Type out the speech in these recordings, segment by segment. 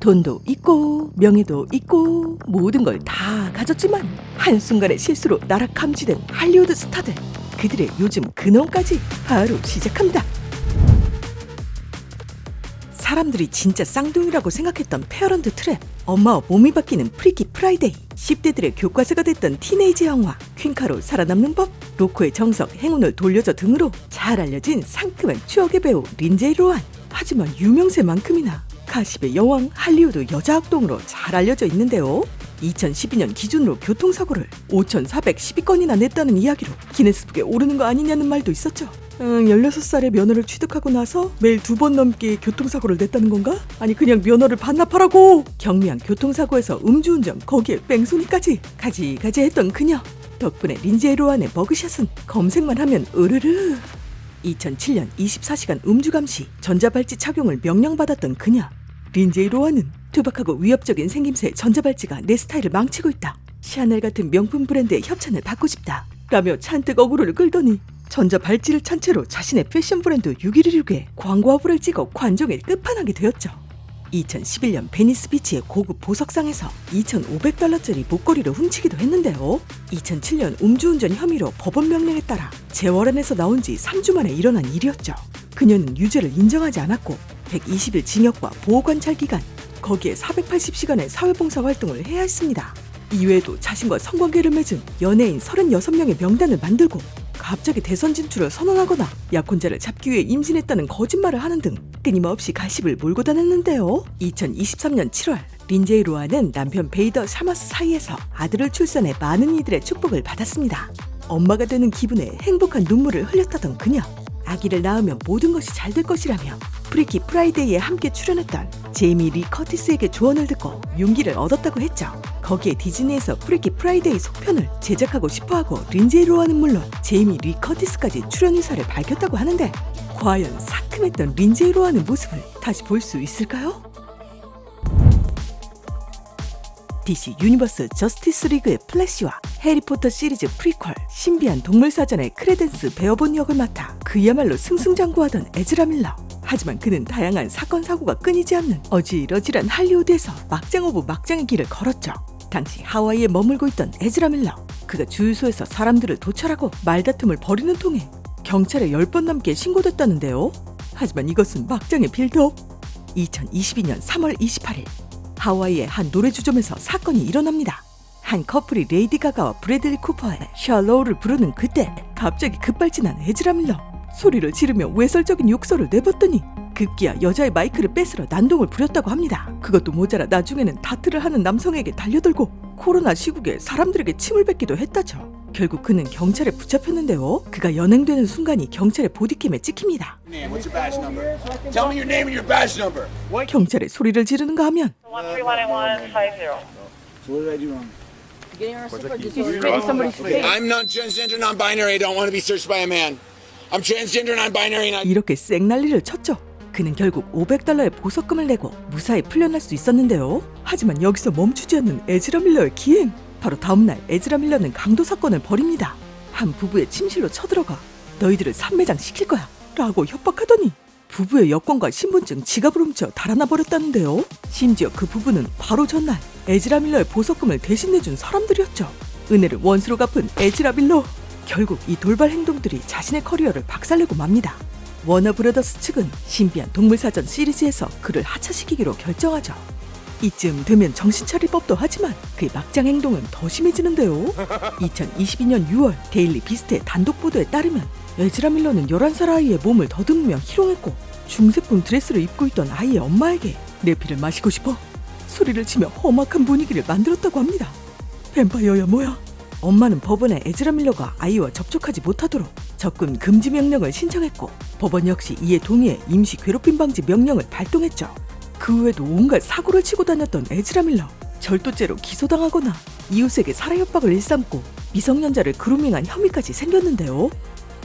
돈도 있고 명예도 있고 모든 걸 다 가졌지만 한순간의 실수로 나락감지된 할리우드 스타들, 그들의 요즘 근원까지 바로 시작합니다. 사람들이 진짜 쌍둥이라고 생각했던 페어런드 트랩, 엄마와 몸이 바뀌는 프리키 프라이데이, 10대들의 교과서가 됐던 티네이지 영화 퀸카로 살아남는 법, 로코의 정석 행운을 돌려줘 등으로 잘 알려진 상큼한 추억의 배우 린제이 로한. 하지만 유명세만큼이나 가십의 여왕 할리우드 여자 악동으로 잘 알려져 있는데요. 2012년 기준으로 교통사고를 5,412건이나 냈다는 이야기로 기네스북에 오르는 거 아니냐는 말도 있었죠. 16살에 면허를 취득하고 나서 매일 2번 넘게 교통사고를 냈다는 건가? 아니 그냥 면허를 반납하라고! 경미한 교통사고에서 음주운전, 거기에 뺑소니까지 가지가지 했던 그녀. 덕분에 린제이 로한의 머그샷은 검색만 하면 으르르. 2007년 24시간 음주감시, 전자발찌 착용을 명령받았던 그녀. 린제이 로한은 투박하고 위협적인 생김새의 전자발찌가 내 스타일을 망치고 있다. 샤넬 같은 명품 브랜드의 협찬을 받고 싶다 라며 잔뜩 어그로를 끌더니 전자발찌를 찬 채로 자신의 패션 브랜드 6116에 광고 화보를 찍어 관종의 끝판왕이 되었죠. 2011년 베니스 비치의 고급 보석상에서 $2,500짜리 목걸이를 훔치기도 했는데요. 2007년 음주운전 혐의로 법원 명령에 따라 재월안에서 나온 지 3주 만에 일어난 일이었죠. 그녀는 유죄를 인정하지 않았고 120일 징역과 보호관찰 기간, 거기에 480시간의 사회봉사 활동을 해야 했습니다. 이외에도 자신과 성관계를 맺은 연예인 36명의 명단을 만들고 갑자기 대선 진출을 선언하거나 약혼자를 잡기 위해 임신했다는 거짓말을 하는 등 끊임없이 가십을 몰고 다녔는데요. 2023년 7월 린제이 로한은 남편 베이더 샤머스 사이에서 아들을 출산해 많은 이들의 축복을 받았습니다. 엄마가 되는 기분에 행복한 눈물을 흘렸다던 그녀. 아기를 낳으면 모든 것이 잘 될 것이라며 프리키 프라이데이에 함께 출연했던 제이미 리 커티스에게 조언을 듣고 용기를 얻었다고 했죠. 거기에 디즈니에서 프리키 프라이데이 속편을 제작하고 싶어하고 린제이 로한은 물론 제이미 리 커티스까지 출연 의사를 밝혔다고 하는데, 과연 상큼했던 린제이 로한의 모습을 다시 볼 수 있을까요? DC 유니버스 저스티스 리그의 플래시와 해리포터 시리즈 프리퀄 신비한 동물사전의 크레덴스 베어본 역을 맡아 그야말로 승승장구하던 에즈라 밀러. 하지만 그는 다양한 사건 사고가 끊이지 않는 어질어질한 할리우드에서 막장 오브 막장의 길을 걸었죠. 당시 하와이에 머물고 있던 에즈라 밀러. 그가 주유소에서 사람들을 도찰하고 말다툼을 벌이는 통에 경찰에 10번 넘게 신고됐다는데요. 하지만 이것은 막장의 빌드업. 2022년 3월 28일 하와이의 한 노래주점에서 사건이 일어납니다. 한 커플이 레이디 가가와 브래들리 쿠퍼의 샬로우를 부르는 그때 갑자기 급발진한 에즈라 밀러. 소리를 지르며 외설적인 욕설을 내뱉더니 급기야 여자의 마이크를 뺏으러 난동을 부렸다고 합니다. 그것도 모자라 나중에는 다트를 하는 남성에게 달려들고 코로나 시국에 사람들에게 침을 뱉기도 했다죠. 결국 그는 경찰에 붙잡혔는데요. 그가 연행되는 순간이 경찰의 보디캠에 찍힙니다. 경찰에 소리를 지르는가 하면 I'm not transgender, non-binary. I don't want to be searched by a man. I'm transgender, non-binary, and I... 이렇게 쌩난리를 쳤죠. 그는 결국 $500의 보석금을 내고 무사히 풀려날 수 있었는데요. 하지만 여기서 멈추지 않는 에즈라 밀러의 기행. 바로 다음날 에즈라 밀러는 강도 사건을 벌입니다. 한 부부의 침실로 쳐들어가 너희들을 산매장 시킬 거야 라고 협박하더니 부부의 여권과 신분증, 지갑을 훔쳐 달아나 버렸다는데요. 심지어 그 부부는 바로 전날 에즈라 밀러의 보석금을 대신 내준 사람들이었죠. 은혜를 원수로 갚은 에즈라 밀러. 결국 이 돌발 행동들이 자신의 커리어를 박살내고 맙니다. 워너브라더스 측은 신비한 동물사전 시리즈에서 그를 하차시키기로 결정하죠. 이쯤 되면 정신 차릴 법도 하지만 그의 막장 행동은 더 심해지는데요. 2022년 6월 데일리 비스트의 단독 보도에 따르면 에즈라 밀러는 11살 아이의 몸을 더듬으며 희롱했고 중세풍 드레스를 입고 있던 아이의 엄마에게 내 피를 마시고 싶어? 소리를 치며 험악한 분위기를 만들었다고 합니다. 뱀파이어야 뭐야? 엄마는 법원에 에즈라 밀러가 아이와 접촉하지 못하도록 접근 금지 명령을 신청했고 법원 역시 이에 동의해 임시 괴롭힘 방지 명령을 발동했죠. 그 외에도 온갖 사고를 치고 다녔던 에즈라 밀러. 절도죄로 기소당하거나 이웃에게 살해 협박을 일삼고 미성년자를 그루밍한 혐의까지 생겼는데요.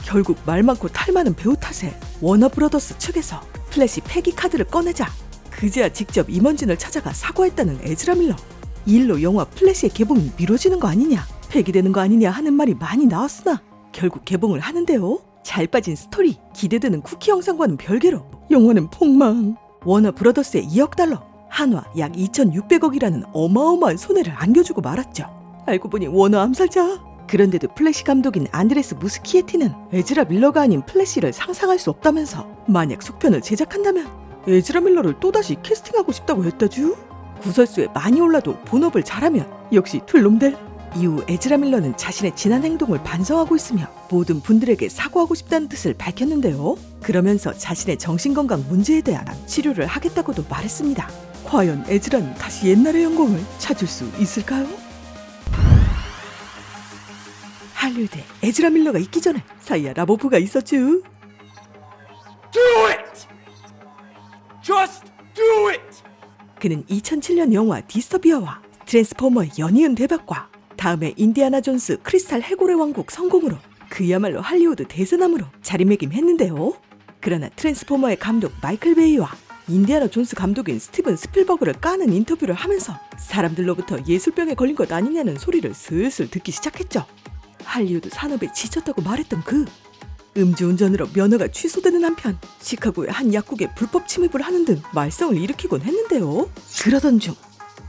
결국 말 많고 탈 많은 배우 탓에 워너브라더스 측에서 플래시 폐기 카드를 꺼내자 그제야 직접 임원진을 찾아가 사과했다는 에즈라 밀러. 이 일로 영화 플래시의 개봉이 미뤄지는 거 아니냐, 폐기되는 거 아니냐 하는 말이 많이 나왔으나 결국 개봉을 하는데요. 잘 빠진 스토리, 기대되는 쿠키 영상과는 별개로 영화는 폭망. 워너브라더스의 $2억, 한화 약 2,600억이라는 어마어마한 손해를 안겨주고 말았죠. 알고 보니 워너 암살자. 그런데도 플래시 감독인 안드레스 무스키에티는 에즈라 밀러가 아닌 플래시를 상상할 수 없다면서 만약 속편을 제작한다면 에즈라 밀러를 또다시 캐스팅하고 싶다고 했다죠. 구설수에 많이 올라도 본업을 잘하면 역시 툴놈들. 이후 에즈라 밀러는 자신의 지난 행동을 반성하고 있으며 모든 분들에게 사과하고 싶다는 뜻을 밝혔는데요. 그러면서 자신의 정신건강 문제에 대한 치료를 하겠다고도 말했습니다. 과연 에즈라는 다시 옛날의 영광을 찾을 수 있을까요? 할리우드에 에즈라 밀러가 있기 전에 사이아 라보프가 있었죠. Do it! Just do it! 그는 2007년 영화 디스토피아와 트랜스포머의 연이은 대박과 다음에 인디아나 존스 크리스탈 해골의 왕국 성공으로 그야말로 할리우드 대세남으로 자리매김했는데요. 그러나 트랜스포머의 감독 마이클 베이와 인디아나 존스 감독인 스티븐 스필버그를 까는 인터뷰를 하면서 사람들로부터 예술병에 걸린 것 아니냐는 소리를 슬슬 듣기 시작했죠. 할리우드 산업에 지쳤다고 말했던 그 음주운전으로 면허가 취소되는 한편 시카고의 한 약국에 불법 침입을 하는 등 말썽을 일으키곤 했는데요. 그러던 중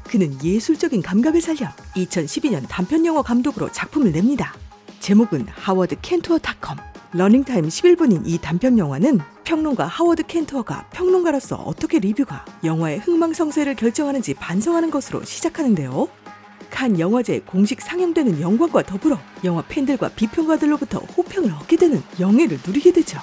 그는 예술적인 감각을 살려 2012년 단편영화 감독으로 작품을 냅니다. 제목은 하워드 켄투어 닷컴. 러닝타임 11분인 이 단편영화는 평론가 하워드 켄투어가 평론가로서 어떻게 리뷰가 영화의 흥망성쇠를 결정하는지 반성하는 것으로 시작하는데요. 칸 영화제에 공식 상영되는 영광과 더불어 영화 팬들과 비평가들로부터 호평을 얻게 되는 영예를 누리게 되죠.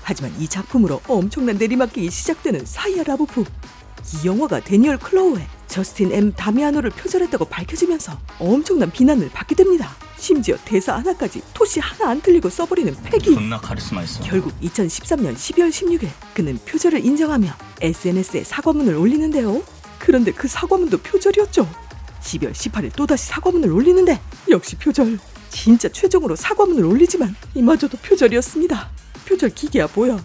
하지만 이 작품으로 엄청난 내리막길이 시작되는 사이아 라보프. 이 영화가 데니얼 클로우의 저스틴 M. 다미아노를 표절했다고 밝혀지면서 엄청난 비난을 받게 됩니다. 심지어 대사 하나까지 토시 하나 안 틀리고 써버리는 패기. 존나 카리스마 있어. 결국 2013년 12월 16일 그는 표절을 인정하며 SNS에 사과문을 올리는데요. 그런데 그 사과문도 표절이었죠. 12월 18일 또다시 사과문을 올리는데 역시 표절. 진짜 최종으로 사과문을 올리지만 이마저도 표절이었습니다. 표절 기계야 뭐야.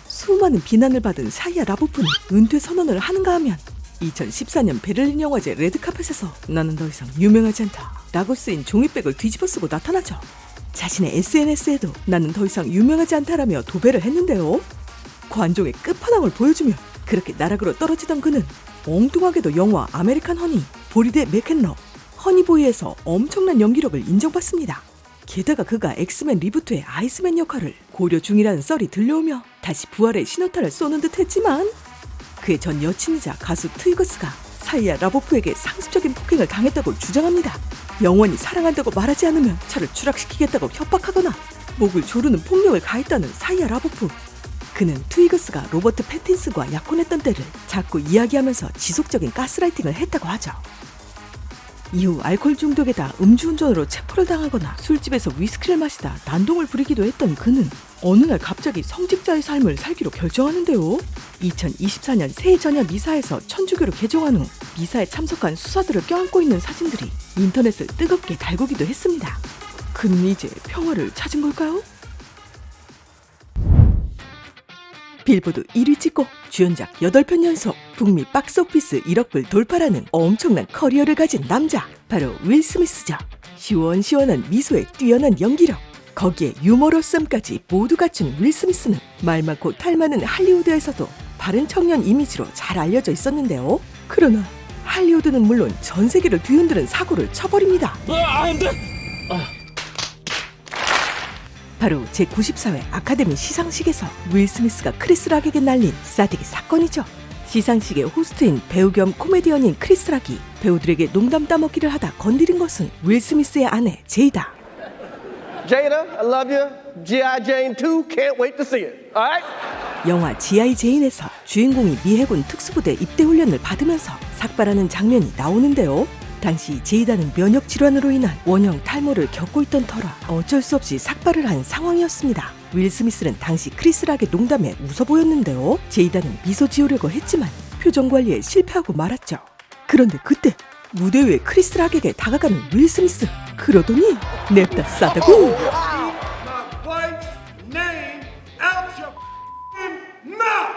수많은 비난을 받은 사이아 라보프는 은퇴 선언을 하는가 하면 2014년 베를린 영화제 레드카펫에서 나는 더 이상 유명하지 않다 라고 쓰인 종이백을 뒤집어 쓰고 나타나죠. 자신의 SNS에도 나는 더 이상 유명하지 않다라며 도배를 했는데요. 관종의 끝판왕을 보여주며 그렇게 나락으로 떨어지던 그는 엉뚱하게도 영화 아메리칸 허니, 보리대 맥앤러, 허니보이에서 엄청난 연기력을 인정받습니다. 게다가 그가 엑스맨 리부트의 아이스맨 역할을 고려 중이라는 썰이 들려오며 다시 부활의 신호탄을 쏘는 듯 했지만 그의 전 여친이자 가수 트위거스가 사이아 라보프에게 상습적인 폭행을 당했다고 주장합니다. 영원히 사랑한다고 말하지 않으면 차를 추락시키겠다고 협박하거나 목을 조르는 폭력을 가했다는 사이아 라보프. 그는 트위거스가 로버트 패틴슨과 약혼했던 때를 자꾸 이야기하면서 지속적인 가스라이팅을 했다고 하죠. 이후 알코올 중독에다 음주운전으로 체포를 당하거나 술집에서 위스키를 마시다 난동을 부리기도 했던 그는 어느 날 갑자기 성직자의 삶을 살기로 결정하는데요. 2024년 새해 저녁 미사에서 천주교로 개종한 후 미사에 참석한 수사들을 껴안고 있는 사진들이 인터넷을 뜨겁게 달구기도 했습니다. 그는 이제 평화를 찾은 걸까요? 빌보드 1위 찍고 주연작 8편 연속 북미 박스오피스 1억 불 돌파라는 엄청난 커리어를 가진 남자, 바로 윌 스미스죠. 시원시원한 미소에 뛰어난 연기력, 거기에 유머러썸까지 모두 갖춘 윌 스미스는 말 많고 탈 많은 할리우드에서도 바른 청년 이미지로 잘 알려져 있었는데요. 그러나 할리우드는 물론 전 세계를 뒤흔드는 사고를 쳐버립니다. 안 돼! 바로 제94회 아카데미 시상식에서 윌 스미스가 크리스 락에게 날린 싸대기 사건이죠. 시상식의 호스트인 배우 겸 코미디언인 크리스 락이 배우들에게 농담 따먹기를 하다 건드린 것은 윌 스미스의 아내 제이다. Jada, I love you. G.I. Jane 2, can't wait to see it. All right? 영화 G.I. 제인에서 주인공이 미 해군 특수부대 입대 훈련을 받으면서 삭발하는 장면이 나오는데요. 당시 제이다는 면역 질환으로 인한 원형 탈모를 겪고 있던 터라 어쩔 수 없이 삭발을 한 상황이었습니다. 윌 스미스는 당시 크리스 락의 농담에 웃어 보였는데요. 제이다는 미소 지으려고 했지만 표정 관리에 실패하고 말았죠. 그런데 그때 무대 위에 크리스 락에게 다가가는 윌 스미스. 그러더니 냅다 싸다고.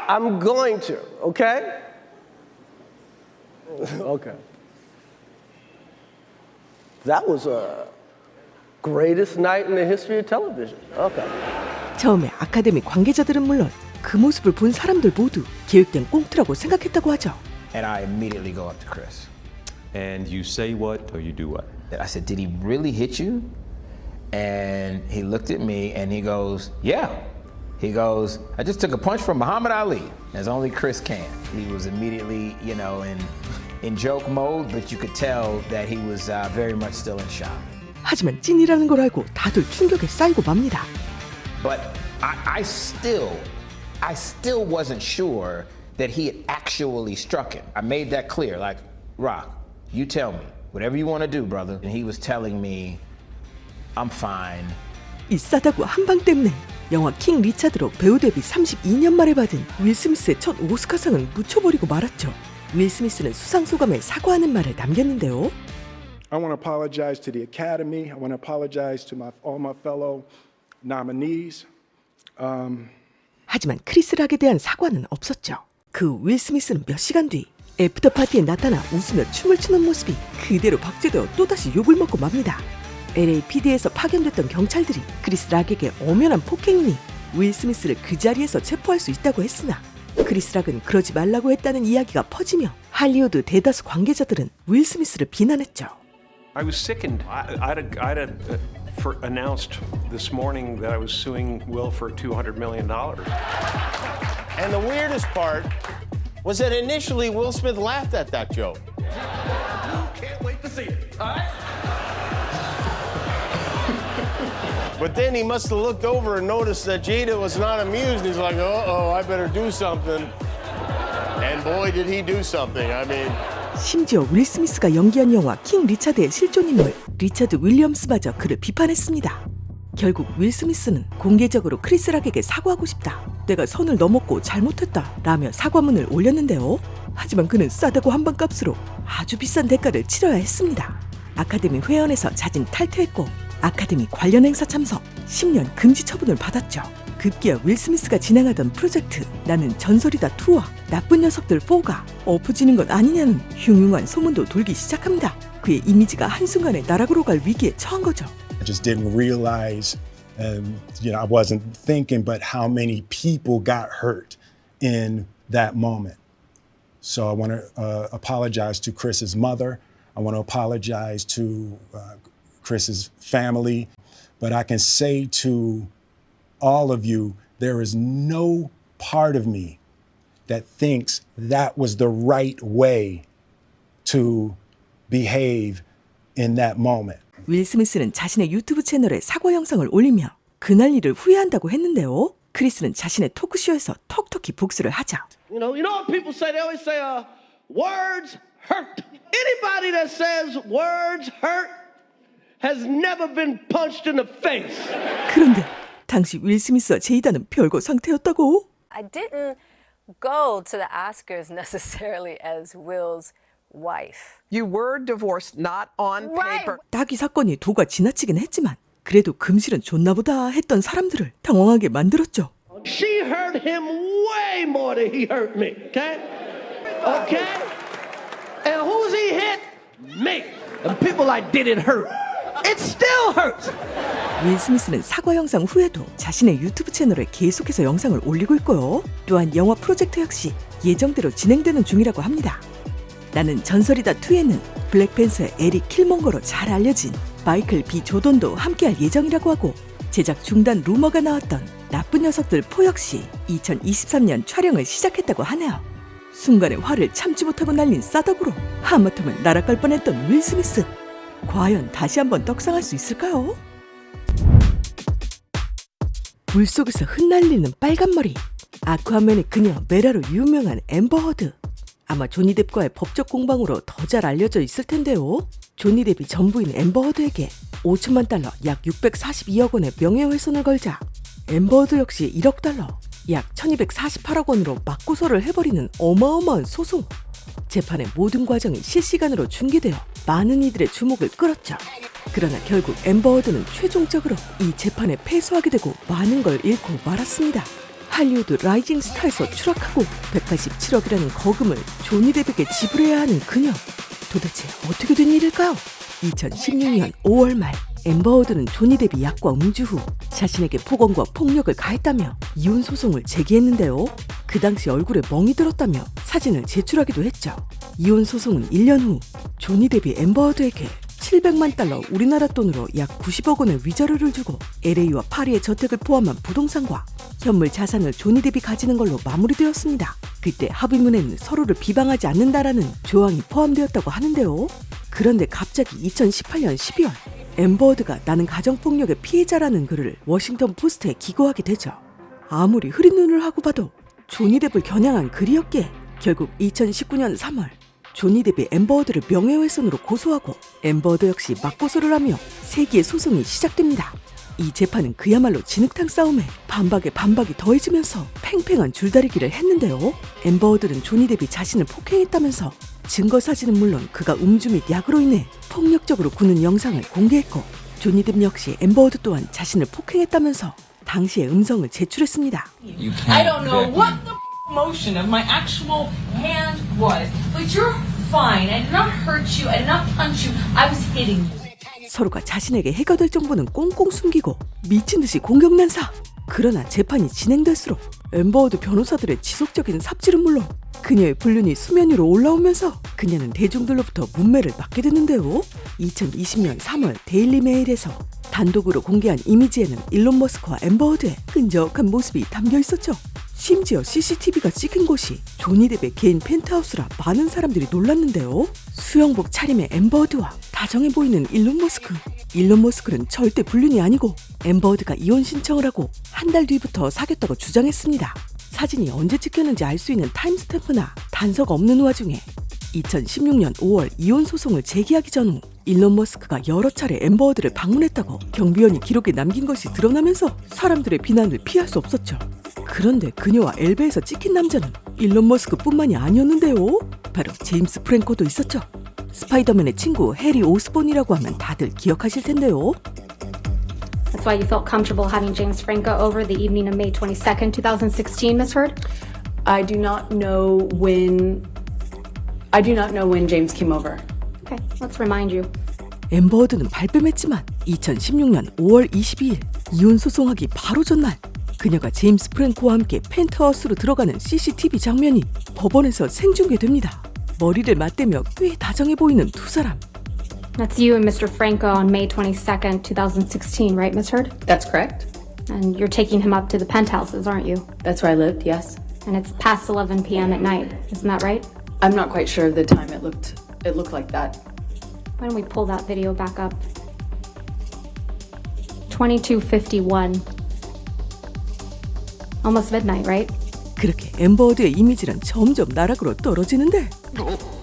I'm going to, okay? Okay. That was a greatest night in the history of television. Okay. 처음에 아카데미 관계자들은 물론 그 모습을 본 사람들 모두 계획된 꽁트라고 생각했다고 하죠. And I immediately go up to Chris. And you say what or you do what? I said, did he really hit you? And he looked at me and he goes, yeah. He goes, I just took a punch from Muhammad Ali, as only Chris can. He was immediately, you know, in joke mode, but you could tell that he was very much still in shock. 하지만 찐이라는 걸 알고 다들 충격에 쌓이고 맙니다. But I still wasn't sure that he had actually struck him. I made that clear, like, Rock, you tell me, whatever you want to do, brother. And he was telling me, I'm fine. 이 싸다구 한방 때문에 영화 킹 리차드로 배우 데뷔 32년 만에 받은 윌 스미스의 첫 오스카상을 묻혀버리고 말았죠. 윌 스미스는 수상소감에 사과하는 말을 남겼는데요. I want to apologize to the Academy. I want to apologize to all my fellow nominees. 하지만 크리스 락에 대한 사과는 없었죠. 그 윌 스미스는 몇 시간 뒤 애프터 파티에 나타나 웃으며 춤을 추는 모습이 그대로 박제되어 또다시 욕을 먹고 맙니다. LAPD에서 파견됐던 경찰들이 크리스 락에게 엄연한 폭행이니 윌 스미스를 그 자리에서 체포할 수 있다고 했으나 크리스 락은 그러지 말라고 했다는 이야기가 퍼지며 할리우드 대다수 관계자들은 윌 스미스를 비난했죠. I was sickened. I'd announced this morning that I was suing Will for $200 million. And the weirdest part was that initially Will Smith laughed at that joke. Can't wait to see it. All right? But then he must have looked over and noticed that Jada was not amused. He's like, uh-oh, I better do something. And boy, did he do something. I mean... 심지어 윌 스미스가 연기한 영화 킹 리차드의 실존인물 리차드 윌리엄스마저 그를 비판했습니다. 결국 윌 스미스는 공개적으로 크리스 락에게 사과하고 싶다. 내가 선을 넘었고 잘못했다. 라며 사과문을 올렸는데요. 하지만 그는 싸다고 한방값으로 아주 비싼 대가를 치러야 했습니다. 아카데미 회원에서 자진 탈퇴했고 아카데미 관련 행사 참석 10년 금지 처분을 받았죠. 급기야 윌 스미스가 진행하던 프로젝트 나는 전설이다 2와 나쁜 녀석들 4가 엎어지는 것 아니냐는 흉흉한 소문도 돌기 시작합니다. 그의 이미지가 한순간에 나락으로 갈 위기에 처한 거죠. I just didn't realize, I wasn't thinking, but how many people got hurt in that moment. So I want to apologize to Chris's mother. I want to apologize to Chris's family. But I can say to all of you, there is no part of me that thinks that was the right way to behave in that moment. 윌 스미스는 자신의 유튜브 채널에 사과 영상을 올리며 그날 일을 후회한다고 했는데요. 크리스는 자신의 토크쇼에서 톡톡히 복수를 하자. You know what people say? They always say, words hurt. Anybody that says words hurt has never been punched in the face. 그런데 당시 윌 스미스와 제이다는 별거 상태였다고? I didn't go to the Oscars necessarily as Will's wife. You were divorced, not on paper. 딱이 사건이 도가 지나치긴 했지만 그래도 금실은 좋나보다 했던 사람들을 당황하게 만들었죠. She hurt him way more than he hurt me, okay? Okay? And who's he hit? Me. And people like, did it hurt? It still hurts. 윌 스미스는 사과 영상 후에도 자신의 유튜브 채널에 계속해서 영상을 올리고 있고요. 또한 영화 프로젝트 역시 예정대로 진행되는 중이라고 합니다. 나는 전설이다 2에는 블랙팬서의 에릭 킬몽거로 잘 알려진 마이클 B 조던도 함께할 예정이라고 하고 제작 중단 루머가 나왔던 나쁜 녀석들 4 역시 2023년 촬영을 시작했다고 하네요. 순간에 화를 참지 못하고 날린 싸덕으로 하마터면 날아갈 뻔했던 윌 스미스. 과연 다시 한번 떡상할 수 있을까요? 물속에서 흩날리는 빨간 머리 아쿠아맨의 그녀 메라로 유명한 앰버 허드. 아마 조니 뎁과의 법적 공방으로 더 잘 알려져 있을 텐데요. 조니 뎁이 전부인 앰버 허드에게 5천만 달러 약 642억 원의 명예훼손을 걸자 앰버 허드 역시 1억 달러 약 1248억 원으로 맞고서를 해버리는 어마어마한 소송. 재판의 모든 과정이 실시간으로 중계되어 많은 이들의 주목을 끌었죠. 그러나 결국 앰버 허드는 최종적으로 이 재판에 패소하게 되고 많은 걸 잃고 말았습니다. 할리우드 라이징 스타에서 추락하고 187억이라는 거금을 조니 뎁에게 지불해야 하는 그녀. 도대체 어떻게 된 일일까요? 2016년 5월 말 앰버 허드는 조니 뎁이 약과 음주 후 자신에게 폭언과 폭력을 가했다며 이혼 소송을 제기했는데요. 그 당시 얼굴에 멍이 들었다며 사진을 제출하기도 했죠. 이혼 소송은 1년 후 조니 데비 앰버허드에게 700만 달러 우리나라 돈으로 약 90억 원의 위자료를 주고 LA와 파리의 저택을 포함한 부동산과 현물 자산을 조니 데비 가지는 걸로 마무리되었습니다. 그때 합의문에는 서로를 비방하지 않는다라는 조항이 포함되었다고 하는데요. 그런데 갑자기 2018년 12월 앰버허드가 나는 가정폭력의 피해자라는 글을 워싱턴 포스트에 기고하게 되죠. 아무리 흐린 눈을 하고 봐도 조니 뎁을 겨냥한 글이었기에 결국 2019년 3월 조니 뎁이 앰버허드를 명예훼손으로 고소하고 앰버허드 역시 맞고소를 하며 3개의 소송이 시작됩니다. 이 재판은 그야말로 진흙탕 싸움에 반박에 반박이 더해지면서 팽팽한 줄다리기를 했는데요. 앰버허드는 조니 뎁이 자신을 폭행했다면서 증거 사진은 물론 그가 음주 및 약으로 인해 폭력적으로 구는 영상을 공개했고 조니 뎁 역시 앰버허드 또한 자신을 폭행했다면서 당시의 음성을 제출했습니다. I don't know what the motion of my actual hand was, but you're fine. I did not hurt you. I did not punch you. I was hitting you. 서로가 자신에게 해가 될 정보는 꽁꽁 숨기고 미친 듯이 공격난사. 그러나 재판이 진행될수록 앰버허드 변호사들의 지속적인 삽질은 물론 그녀의 불륜이 수면 위로 올라오면서 그녀는 대중들로부터 문매를 맞게 되는데요. 2020년 3월 데일리 메일에서 단독으로 공개한 이미지에는 일론 머스크와 앰버허드의 끈적한 모습이 담겨 있었죠. 심지어 CCTV가 찍힌 곳이 조니 뎁의 개인 펜트하우스라 많은 사람들이 놀랐는데요. 수영복 차림의 앰버허드와 다정해 보이는 일론 머스크. 일론 머스크는 절대 불륜이 아니고 앰버허드가 이혼 신청을 하고 한 달 뒤부터 사귀었다고 주장했습니다. 사진이 언제 찍혔는지 알 수 있는 타임스탬프나 단서가 없는 와중에 2016년 5월 이혼 소송을 제기하기 전후 일론 머스크가 여러 차례 앰버허드를 방문했다고 경비원이 기록에 남긴 것이 드러나면서 사람들의 비난을 피할 수 없었죠. 그런데 그녀와 엘베에서 찍힌 남자는 일론 머스크뿐만이 아니었는데요. 바로 제임스 프랭코도 있었죠. 스파이더맨의 친구 해리 오스본이라고 하면 다들 기억하실 텐데요. That's why you felt comfortable having James Franco over the evening of May 22nd, 2016, Ms. Heard? I do not know when James came over. Okay, let's remind you. 앰버허드는 발뺌했지만 2016년 5월 22일 이혼 소송하기 바로 전날 그녀가 제임스 프랭코와 함께 펜트하우스로 들어가는 CCTV 장면이 법원에서 생중계됩니다. 머리를 맞대며 꽤 다정해 보이는 두 사람. That's you and Mr. Franco on May 22nd, 2016, right, Ms. Heard? That's correct. And you're taking him up to the penthouses, aren't you? That's where I lived, yes. And it's past 11 p.m. at night, isn't that right? I'm not quite sure of the time it looked like that. Why don't we pull that video back up? 22:51. Almost midnight, right? 그렇게 앰버허드의 이미지는 점점 나락으로 떨어지는데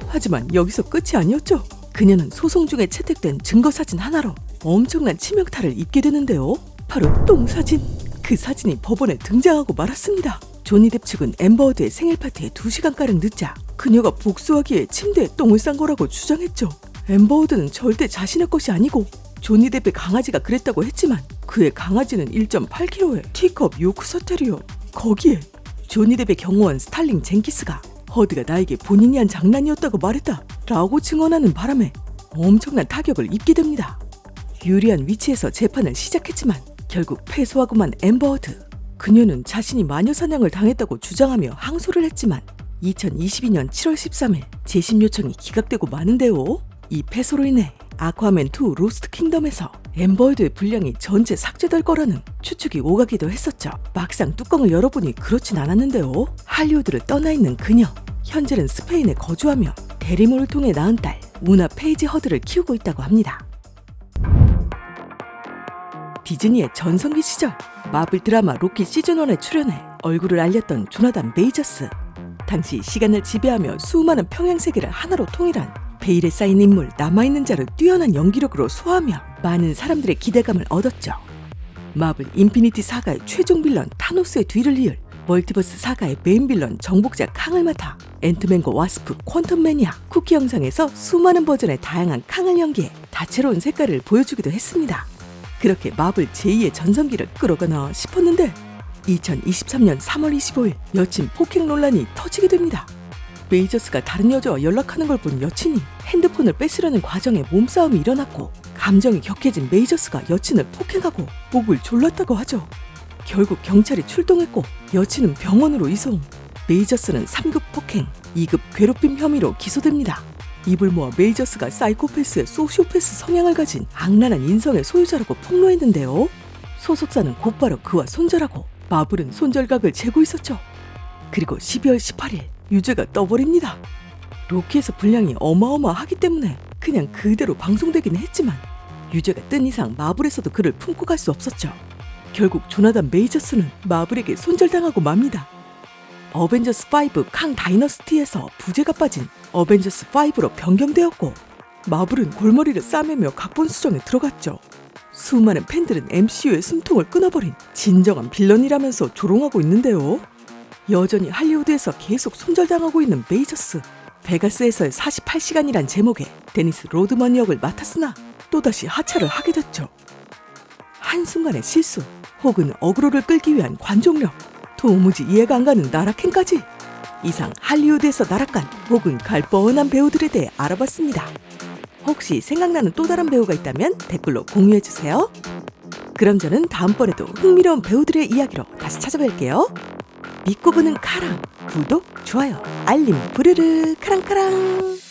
하지만 여기서 끝이 아니었죠. 그녀는 소송 중에 채택된 증거사진 하나로 엄청난 치명타를 입게 되는데요. 바로 똥사진. 그 사진이 법원에 등장하고 말았습니다. 조니 뎁 측은 앰버허드의 생일 파티에 2시간가량 늦자 그녀가 복수하기에 침대에 똥을 싼 거라고 주장했죠. 앰버허드는 절대 자신의 것이 아니고 조니 뎁의 강아지가 그랬다고 했지만 그의 강아지는 1.8kg의 티컵 요크셔 테리어. 거기에 조니 뎁의 경호원 스탈링 젠키스가 허드가 나에게 본인이 한 장난이었다고 말했다 라고 증언하는 바람에 엄청난 타격을 입게 됩니다. 유리한 위치에서 재판을 시작했지만 결국 패소하고만 앰버허드. 그녀는 자신이 마녀 사냥을 당했다고 주장하며 항소를 했지만 2022년 7월 13일 재심 요청이 기각되고 마는데요. 이 패소로 인해 아쿠아맨2 로스트 킹덤에서 앰버허드의 분량이 전체 삭제될 거라는 추측이 오가기도 했었죠. 막상 뚜껑을 열어보니 그렇진 않았는데요. 할리우드를 떠나 있는 그녀. 현재는 스페인에 거주하며 대리모를 통해 낳은 딸 우나 페이지 허드를 키우고 있다고 합니다. 디즈니의 전성기 시절 마블 드라마 로키 시즌1에 출연해 얼굴을 알렸던 조나단 메이저스. 당시 시간을 지배하며 수많은 평행세계를 하나로 통일한 베일에 쌓인 인물 남아있는 자를 뛰어난 연기력으로 소화하며 많은 사람들의 기대감을 얻었죠. 마블 인피니티 사가의 최종 빌런 타노스의 뒤를 이을 멀티버스 사가의 메인 빌런 정복자 캉을 맡아 앤트맨과 와스프, 퀀텀 매니아, 쿠키 영상에서 수많은 버전의 다양한 캉을 연기해 다채로운 색깔을 보여주기도 했습니다. 그렇게 마블 제2의 전성기를 끌어가나 싶었는데 2023년 3월 25일 여친 폭행 논란이 터지게 됩니다. 메이저스가 다른 여자와 연락하는 걸 본 여친이 핸드폰을 뺏으려는 과정에 몸싸움이 일어났고 감정이 격해진 메이저스가 여친을 폭행하고 목을 졸랐다고 하죠. 결국 경찰이 출동했고 여친은 병원으로 이송. 메이저스는 3급 폭행, 2급 괴롭힘 혐의로 기소됩니다. 입을 모아 메이저스가 사이코패스의 소시오패스 성향을 가진 악랄한 인성의 소유자라고 폭로했는데요. 소속사는 곧바로 그와 손절하고 마블은 손절각을 재고 있었죠. 그리고 12월 18일 유죄가 떠버립니다. 로키에서 분량이 어마어마하기 때문에 그냥 그대로 방송되긴 했지만 유죄가 뜬 이상 마블에서도 그를 품고 갈 수 없었죠. 결국 조나단 메이저스는 마블에게 손절당하고 맙니다. 어벤져스5 캉 다이너스티에서 부제가 빠진 어벤져스5로 변경되었고 마블은 골머리를 싸매며 각본 수정에 들어갔죠. 수많은 팬들은 MCU의 숨통을 끊어버린 진정한 빌런이라면서 조롱하고 있는데요. 여전히 할리우드에서 계속 손절당하고 있는 메이저스. 베가스에서의 48시간이란 제목의 데니스 로드먼 역을 맡았으나 또다시 하차를 하게 됐죠. 한순간의 실수 혹은 어그로를 끌기 위한 관종력, 도무지 이해가 안 가는 나락행까지. 이상 할리우드에서 나락간 혹은 갈 뻔한 배우들에 대해 알아봤습니다. 혹시 생각나는 또 다른 배우가 있다면 댓글로 공유해주세요. 그럼 저는 다음번에도 흥미로운 배우들의 이야기로 다시 찾아뵐게요. 믿고 보는 카랑, 구독, 좋아요, 알림, 부르르 카랑카랑.